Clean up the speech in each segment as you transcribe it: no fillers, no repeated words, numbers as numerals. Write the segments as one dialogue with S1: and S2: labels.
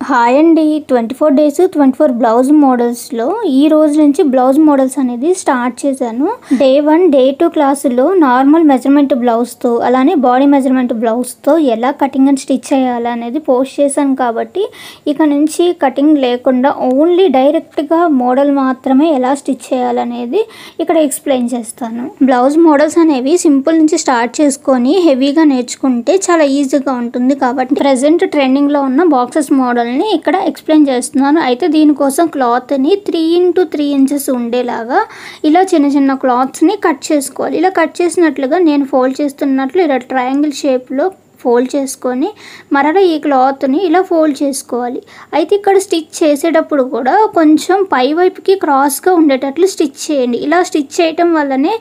S1: Hi అండి 24 days 24 blouse మోడల్స్లో ఈ రోజు నుంచి బ్లౌజ్ మోడల్స్ అనేది స్టార్ట్ చేశాను. డే 1 డే 2 క్లాసులో నార్మల్ మెజర్మెంట్ బ్లౌజ్తో అలానే బాడీ మెజర్మెంట్ బ్లౌజ్తో ఎలా కటింగ్ అండ్ స్టిచ్ చేయాలి అనేది పోస్ట్ చేశాను కాబట్టి ఇక నుంచి కటింగ్ లేకుండా ఓన్లీ డైరెక్ట్గా మోడల్ మాత్రమే ఎలా స్టిచ్ చేయాలనేది ఇక్కడ ఎక్స్ప్లెయిన్ చేస్తాను. బ్లౌజ్ మోడల్స్ అనేవి సింపుల్ నుంచి స్టార్ట్ చేసుకొని హెవీగా నేర్చుకుంటే చాలా ఈజీగా ఉంటుంది కాబట్టి ప్రజెంట్ ట్రెండింగ్లో ఉన్న బాక్సెస్ మోడల్ ఇక్కడ ఎక్స్ప్లెయిన్ చేస్తున్నాను. అయితే దీనికోసం క్లాత్ని 3 into 3 inches ఉండేలాగా ఇలా చిన్న చిన్న క్లాత్స్ని కట్ చేసుకోవాలి. ఇలా కట్ చేసినట్లుగా నేను ఫోల్డ్ చేస్తున్నట్లు ఇలా ట్రయాంగిల్ షేప్లో ఫోల్డ్ చేసుకొని మరలా ఈ క్లాత్ని ఇలా ఫోల్డ్ చేసుకోవాలి. అయితే ఇక్కడ స్టిచ్ చేసేటప్పుడు కూడా కొంచెం పై వైపుకి క్రాస్గా ఉండేటట్లు స్టిచ్ చేయండి. ఇలా స్టిచ్ చేయటం వల్లనే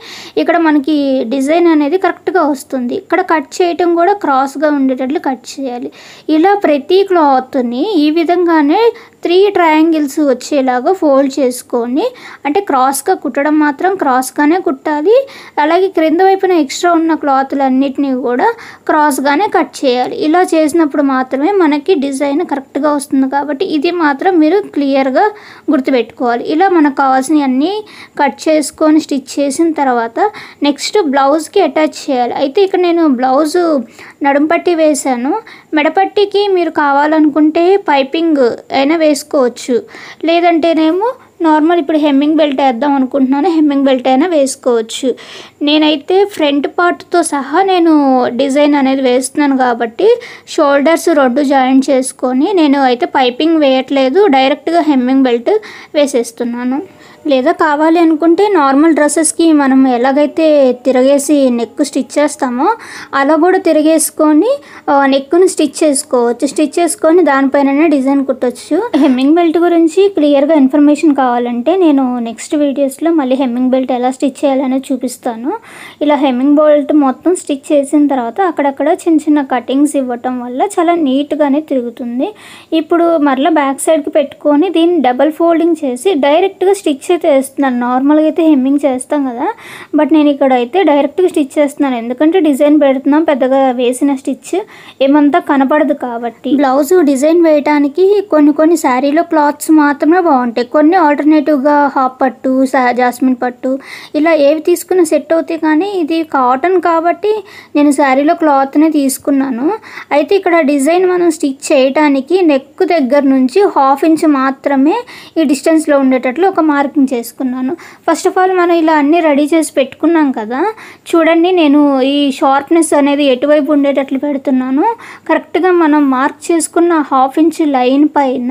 S1: ఇక్కడ మనకి డిజైన్ అనేది కరెక్ట్గా వస్తుంది. ఇక్కడ కట్ చేయటం కూడా క్రాస్గా ఉండేటట్లు కట్ చేయాలి. ఇలా ప్రతి క్లాత్ని ఈ విధంగానే 3 ట్రయాంగిల్స్ వచ్చేలాగా ఫోల్డ్ చేసుకొని, అంటే క్రాస్గా కుట్టడం మాత్రం క్రాస్గానే కుట్టాలి. అలాగే క్రింద వైపున ఎక్స్ట్రా ఉన్న క్లాత్లన్నిటినీ కూడా క్రాస్గానే కట్ చేయాలి. ఇలా చేసినప్పుడు మాత్రమే మనకి డిజైన్ కరెక్ట్గా వస్తుంది కాబట్టి ఇది మాత్రం మీరు క్లియర్గా గుర్తుపెట్టుకోవాలి. ఇలా మనకు కావాల్సినవన్నీ కట్ చేసుకొని స్టిచ్ చేసిన తర్వాత నెక్స్ట్ బ్లౌజ్కి అటాచ్ చేయాలి. అయితే ఇక్కడ నేను బ్లౌజు నడుంపట్టి వేశాను. మెడపట్టికి మీరు కావాలనుకుంటే పైపింగ్ అయినా వేసుకోవచ్చు, లేదంటేనేమో నార్మల్ ఇప్పుడు హెమ్మింగ్ బెల్ట్ వేద్దాం అనుకుంటున్నాను, హెమ్మింగ్ బెల్ట్ అయినా వేసుకోవచ్చు. నేనైతే ఫ్రంట్ పార్ట్తో సహా నేను డిజైన్ అనేది వేస్తున్నాను కాబట్టి షోల్డర్స్ 2 జాయింట్ చేసుకొని నేను అయితే పైపింగ్ వేయట్లేదు, డైరెక్ట్గా హెమ్మింగ్ బెల్ట్ వేసేస్తున్నాను. లేదా కావాలి అనుకుంటే నార్మల్ డ్రెస్సెస్కి మనం ఎలాగైతే తిరగేసి నెక్ స్టిచ్ చేస్తామో అలా కూడా తిరగేసుకొని నెక్ను స్టిచ్ చేసుకోవచ్చు. స్టిచ్ చేసుకొని దానిపైన డిజైన్ కుట్టచ్చు. హెమ్మింగ్ బెల్ట్ గురించి క్లియర్గా ఇన్ఫర్మేషన్ కావాలంటే నేను నెక్స్ట్ వీడియోస్లో మళ్ళీ హెమ్మింగ్ బెల్ట్ ఎలా స్టిచ్ చేయాలనేది చూపిస్తాను. ఇలా హెమ్మింగ్ బెల్ట్ మొత్తం స్టిచ్ చేసిన తర్వాత అక్కడక్కడ చిన్న చిన్న కటింగ్స్ ఇవ్వటం వల్ల చాలా నీట్గానే తిరుగుతుంది. ఇప్పుడు మరలా బ్యాక్ సైడ్కి పెట్టుకొని దీన్ని డబల్ ఫోల్డింగ్ చేసి డైరెక్ట్గా స్టిచ్ అయితే వేస్తున్నాను. నార్మల్గా అయితే హెమ్మింగ్ చేస్తాం కదా, బట్ నేను ఇక్కడ అయితే డైరెక్ట్గా స్టిచ్ చేస్తున్నాను. ఎందుకంటే డిజైన్ పెడుతున్నాం, పెద్దగా వేసిన స్టిచ్ ఏమంతా కనపడదు కాబట్టి. బ్లౌజ్ డిజైన్ వేయడానికి కొన్ని శారీలో క్లాత్స్ మాత్రమే బాగుంటాయి. కొన్ని ఆల్టర్నేటివ్గా హాఫ్ పట్టు, జాస్మిన్ పట్టు ఇలా ఏవి తీసుకున్న సెట్ అవుతాయి. కానీ ఇది కాటన్ కాబట్టి నేను శారీలో క్లాత్నే తీసుకున్నాను. అయితే ఇక్కడ డిజైన్ మనం స్టిచ్ చేయడానికి నెక్ దగ్గర నుంచి 1/2 inch మాత్రమే ఈ డిస్టెన్స్లో ఉండేటట్లు ఒక మార్కింగ్ చేసుకున్నాను. ఫస్ట్ ఆఫ్ ఆల్ మనం ఇలా అన్నీ రెడీ చేసి పెట్టుకున్నాం కదా, చూడండి నేను ఈ షార్ప్నెస్ అనేది ఎటువైపు ఉండేటట్లు పెడుతున్నాను. కరెక్ట్గా మనం మార్క్ చేసుకున్న 1/2 inch లైన్ పైన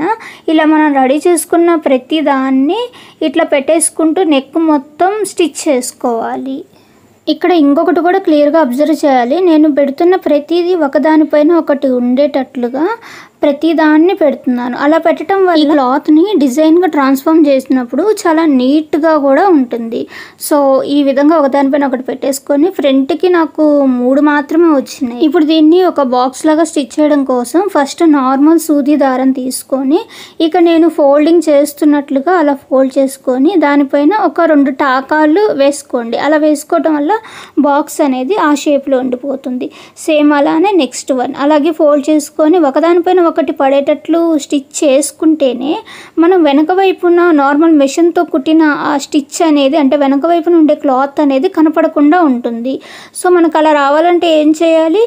S1: ఇలా మనం రెడీ చేసుకున్న ప్రతి దాన్ని ఇట్లా పెట్టేసుకుంటూ నెక్ మొత్తం స్టిచ్ చేసుకోవాలి. ఇక్కడ ఇంకొకటి కూడా క్లియర్గా అబ్జర్వ్ చేయాలి. నేను పెడుతున్న ప్రతిదీ ఒకదానిపైన ఒకటి ఉండేటట్లుగా ప్రతి దాన్ని పెడుతున్నాను. అలా పెట్టడం వల్ల ఈ క్లాత్ని డిజైన్గా ట్రాన్స్ఫార్మ్ చేసినప్పుడు చాలా నీట్గా కూడా ఉంటుంది. సో ఈ విధంగా ఒకదానిపైన ఒకటి పెట్టేసుకొని ఫ్రంట్కి నాకు 3 మాత్రమే వచ్చినాయి. ఇప్పుడు దీన్ని ఒక బాక్స్ లాగా స్టిచ్ చేయడం కోసం ఫస్ట్ నార్మల్ సూది దారం తీసుకొని ఇక నేను ఫోల్డింగ్ చేస్తున్నట్లుగా అలా ఫోల్డ్ చేసుకొని దానిపైన ఒక 2 టాకాలు వేసుకోండి. అలా వేసుకోవడం వల్ల బాక్స్ అనేది ఆ షేప్లో ఉండిపోతుంది. సేమ్ అలానే నెక్స్ట్ వన్ అలాగే ఫోల్డ్ చేసుకొని ఒకదానిపైన ఒకటి పడేటట్లు స్టిచ్ చేసుకుంటేనే మనం వెనక వైపున నార్మల్ మెషిన్తో కుట్టిన ఆ స్టిచ్ అనేది, అంటే వెనక వైపున ఉండే క్లాత్ అనేది కనపడకుండా ఉంటుంది. సో మనకు అలా రావాలంటే ఏం చేయాలి,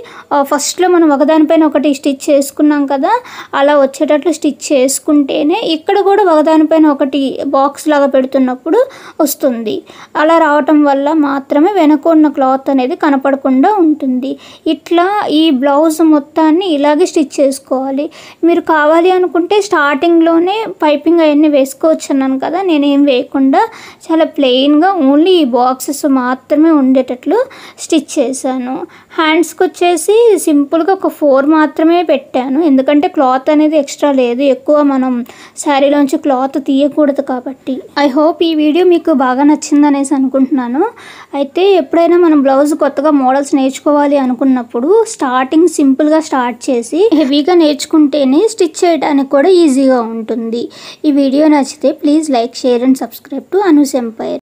S1: ఫస్ట్లో మనం ఒకదానిపైన ఒకటి స్టిచ్ చేసుకున్నాం కదా, అలా వచ్చేటట్లు స్టిచ్ చేసుకుంటేనే ఇక్కడ కూడా ఒకదానిపైన ఒకటి బాక్స్ లాగా పెడుతున్నప్పుడు వస్తుంది. అలా రావటం వల్ల మాత్రమే వెనక ఉన్న క్లాత్ అనేది కనపడకుండా ఉంటుంది. ఇట్లా ఈ బ్లౌజ్ మొత్తాన్ని ఇలాగే స్టిచ్ చేసుకోవాలి. మీరు కావాలి అనుకుంటే స్టార్టింగ్లోనే పైపింగ్ అవన్నీ వేసుకోవచ్చు అన్నాను కదా, నేనేం వేయకుండా చాలా ప్లెయిన్గా ఓన్లీ ఈ బాక్సెస్ మాత్రమే ఉండేటట్లు స్టిచ్ చేశాను. హ్యాండ్స్కి వచ్చేసి సింపుల్గా ఒక 4 మాత్రమే పెట్టాను. ఎందుకంటే క్లాత్ అనేది ఎక్స్ట్రా లేదు, ఎక్కువ మనం శారీలోంచి క్లాత్ తీయకూడదు కాబట్టి. ఐ హోప్ ఈ వీడియో మీకు బాగా నచ్చిందనేసి అనుకుంటున్నాను. అయితే ఎప్పుడైనా మనం బ్లౌజ్ కొత్తగా మోడల్స్ నేర్చుకోవాలి అనుకున్నప్పుడు స్టార్టింగ్ సింపుల్గా స్టార్ట్ చేసి హెవీగా నేర్చుకుంటేనే స్టిచ్ చేయడానికి కూడా ఈజీగా ఉంటుంది. ఈ వీడియో నచ్చితే please like, share and subscribe to Anu's umpire.